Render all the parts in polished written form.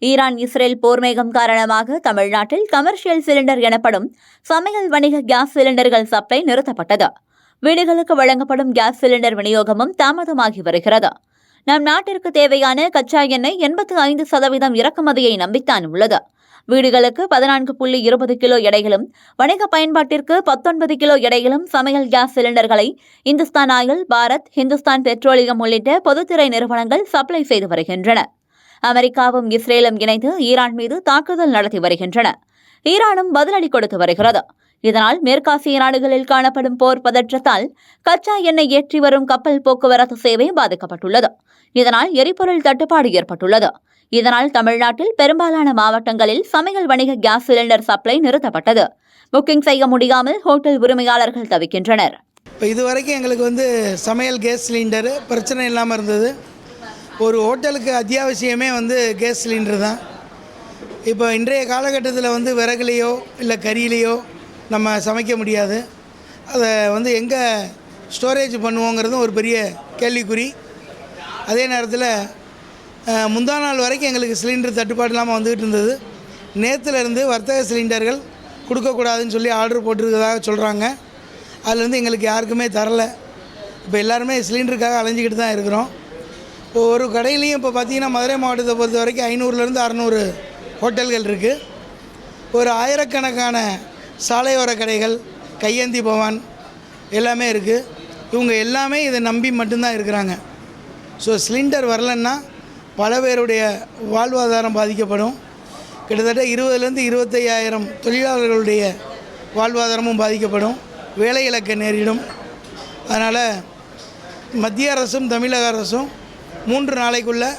Iran Israel போர் மேகம் காரணமாக தமிழ்நாட்டில் கமர்ஷியல் சிலிண்டர் எனப்படும் சமையல் வணிக கேஸ் சிலிண்டர்கள் சப்ளை நிறுத்தப்பட்டது. வீடுகளுக்கு வழங்கப்படும் கேஸ் சிலிண்டர் விநியோகமும் தாமதமாகி வருகிறது. நம் நாட்டிற்கு தேவையான கச்சா எண்ணெய் 85% இறக்குமதியை நம்பித்தான் உள்ளது. வீடுகளுக்கு 14.20 கிலோ எடையிலும் வணிக பயன்பாட்டிற்கு 19 கிலோ எடையிலும் சமையல் கேஸ் சிலிண்டர்களை இந்துஸ்தான் ஆயில், பாரத், ஹிந்துஸ்தான் பெட்ரோலியம் உள்ளிட்ட பொதுத்துறை நிறுவனங்கள் சப்ளை செய்து வருகின்றன. அமெரிக்காவும் இஸ்ரேலும் இணைந்து ஈரான் மீது தாக்குதல் நடத்தி வருகின்றன. ஈரானும் பதிலடி கொடுத்து வருகிறது. இதனால் மேற்காசிய நாடுகளில் காணப்படும் போர் பதற்றத்தால் கச்சா எண்ணெய் ஏற்றி வரும் கப்பல் போக்குவரத்து சேவை பாதிக்கப்பட்டுள்ளது. இதனால் எரிபொருள் தட்டுப்பாடு ஏற்பட்டுள்ளது. இதனால் தமிழ்நாட்டில் பெரும்பாலான மாவட்டங்களில் சமையல் வணிக கேஸ் சிலிண்டர் சப்ளை நிறுத்தப்பட்டது. புக்கிங் செய்ய முடியாமல் ஹோட்டல் உரிமையாளர்கள் தவிக்கின்றனர். இதுவரைக்கும் எங்களுக்கு சமையல் கேஸ் சிலிண்டர் பிரச்சனை இல்லாமல் இருந்தது. ஒரு ஹோட்டலுக்கு அத்தியாவசியமே கேஸ் சிலிண்டர் தான். இப்போ இன்றைய காலகட்டத்தில் விறகுலையோ இல்லை கறியிலையோ நம்ம சமைக்க முடியாது. அதை எங்கே ஸ்டோரேஜ் பண்ணுவோங்கிறதும் ஒரு பெரிய கேள்விக்குறி. அதே நேரத்தில் முந்தா நாள் வரைக்கும் எங்களுக்கு சிலிண்டர் தட்டுப்பாடு இல்லாமல் வந்துக்கிட்டு இருந்தது. நேற்றுலேருந்து வர்த்தக சிலிண்டர்கள் கொடுக்கக்கூடாதுன்னு சொல்லி ஆர்டர் போட்டிருக்கிறதாக சொல்கிறாங்க. அதில் எங்களுக்கு யாருக்குமே தரலை. இப்போ எல்லாருமே சிலிண்டருக்காக அலைஞ்சிக்கிட்டு தான் இருக்கிறோம். இப்போ ஒரு கடையிலையும் இப்போ பார்த்திங்கன்னா மதுரை மாவட்டத்தை பொறுத்த வரைக்கும் 500லேருந்து 600 ஹோட்டல்கள் இருக்குது. ஒரு ஆயிரக்கணக்கான சாலையோர கடைகள், கையேந்தி பவான் எல்லாமே இருக்குது. இவங்க எல்லாமே இதை நம்பி மட்டும்தான் இருக்கிறாங்க. ஸோ சிலிண்டர் வரலன்னா பல பேருடைய வாழ்வாதாரம் பாதிக்கப்படும். கிட்டத்தட்ட 20,000லேருந்து 25,000 தொழிலாளர்களுடைய வாழ்வாதாரமும் பாதிக்கப்படும், வேலை இழக்க நேரிடும். அதனால் மத்திய அரசும் தமிழக அரசும் 3 நாளைக்குள்ளே,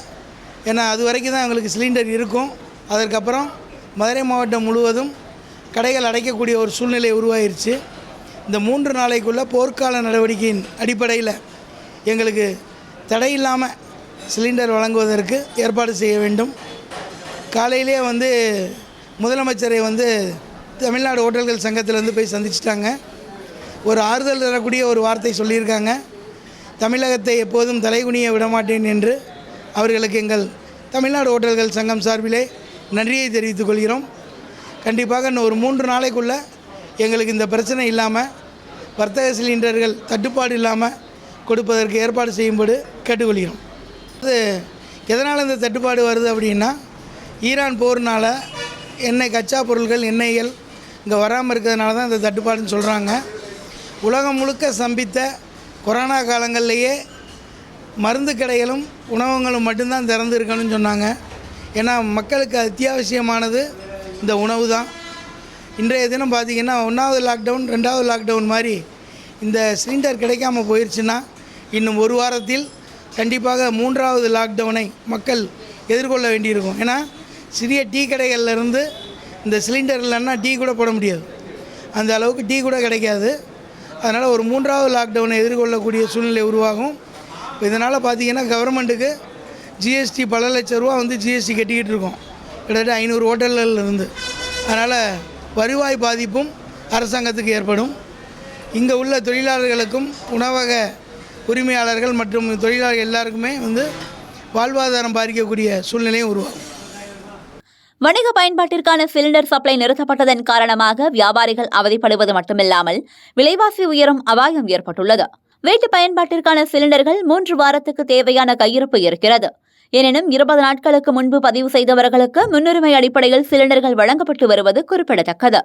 ஏன்னா அது வரைக்கும் தான் எங்களுக்கு சிலிண்டர் இருக்கும். அதற்கப்புறம் மதுரை மாவட்டம் முழுவதும் கடைகள் அடைக்கக்கூடிய ஒரு சூழ்நிலை உருவாயிருச்சு. இந்த 3 நாளைக்குள்ளே போர்க்கால நடவடிக்கையின் அடிப்படையில் எங்களுக்கு தடையில்லாமல் சிலிண்டர் வழங்குவதற்கு ஏற்பாடு செய்ய வேண்டும். காலையிலே முதலமைச்சரை தமிழ்நாடு ஹோட்டல்கள் சங்கத்திலேருந்து போய் சந்திச்சிட்டாங்க. ஒரு ஆறுதல் தரக்கூடிய ஒரு வார்த்தை சொல்லியிருக்காங்க. தமிழகத்தை எப்போதும் தலைகுனிய விடமாட்டேன் என்று அவர்களுக்கு எங்கள் தமிழ்நாடு ஹோட்டல்கள் சங்கம் சார்பிலே நன்றியை தெரிவித்துக் கொள்கிறோம். கண்டிப்பாக இன்னும் ஒரு 3 நாளைக்குள்ளே எங்களுக்கு இந்த பிரச்சனை இல்லாமல், வர்த்தக சிலிண்டர்கள் தட்டுப்பாடு இல்லாமல் கொடுப்பதற்கு ஏற்பாடு செய்யும்படி கேட்டுக்கொள்கிறோம். அது எதனால் இந்த தட்டுப்பாடு வருது அப்படின்னா, ஈரான் போர்னால் எண்ணெய் கச்சா பொருட்கள், எண்ணெய்கள் இங்கே வராமல் இருக்கிறதுனால தான் இந்த தட்டுப்பாடுன்னு சொல்கிறாங்க. உலகம் முழுக்க சம்பித்த கொரோனா காலங்கள்லேயே மருந்து கடைகளும் உணவகங்களும் மட்டும்தான் திறந்து இருக்கணும்னு சொன்னாங்க. ஏன்னா மக்களுக்கு அத்தியாவசியமானது இந்த உணவு தான். இன்றைய தினம் பார்த்திங்கன்னா 1வது லாக்டவுன், 2வது லாக்டவுன் மாதிரி இந்த சிலிண்டர் கிடைக்காமல் போயிடுச்சுன்னா இன்னும் ஒரு வாரத்தில் கண்டிப்பாக 3வது லாக்டவுனை மக்கள் எதிர்கொள்ள வேண்டியிருக்கும். ஏன்னா சிறிய டீ கடைகள்லேருந்து இந்த சிலிண்டர் இல்லைன்னா டீ கூட போட முடியாது, அந்த அளவுக்கு டீ கூட கிடைக்காது. அதனால் ஒரு 3வது லாக்டவுனை எதிர்கொள்ளக்கூடிய சூழ்நிலை உருவாகும். இப்போ இதனால் பார்த்திங்கன்னா கவர்மெண்ட்டுக்கு ஜிஎஸ்டி பல லட்ச ரூபா ஜிஎஸ்டி கட்டிக்கிட்டு இருக்கோம், கிட்டத்தட்ட 500 ஹோட்டல்கள் இருந்து. அதனால் வருவாய் பாதிப்பும் அரசாங்கத்துக்கு ஏற்படும். இங்கே உள்ள தொழிலாளர்களுக்கும், உணவக உரிமையாளர்கள் மற்றும் தொழிலாளர்கள் எல்லாருக்குமே வாழ்வாதாரம் பாதிக்கக்கூடிய சூழ்நிலையும் உருவாகும். வணிக பயன்பாட்டிற்கான சிலிண்டர் சப்ளை நிறுத்தப்பட்டதன் காரணமாக வியாபாரிகள் அவதிப்படுவது மட்டுமில்லாமல் விலைவாசி உயரும் அபாயம் ஏற்பட்டுள்ளது. வீட்டு பயன்பாட்டிற்கான சிலிண்டர்கள் 3 வாரத்துக்கு தேவையான கையிருப்பு இருக்கிறது. எனினும் 20 நாட்களுக்கு முன்பு பதிவு செய்தவர்களுக்கு முன்னுரிமை அடிப்படையில் சிலிண்டர்கள் வழங்கப்பட்டு வருவது குறிப்பிடத்தக்கது.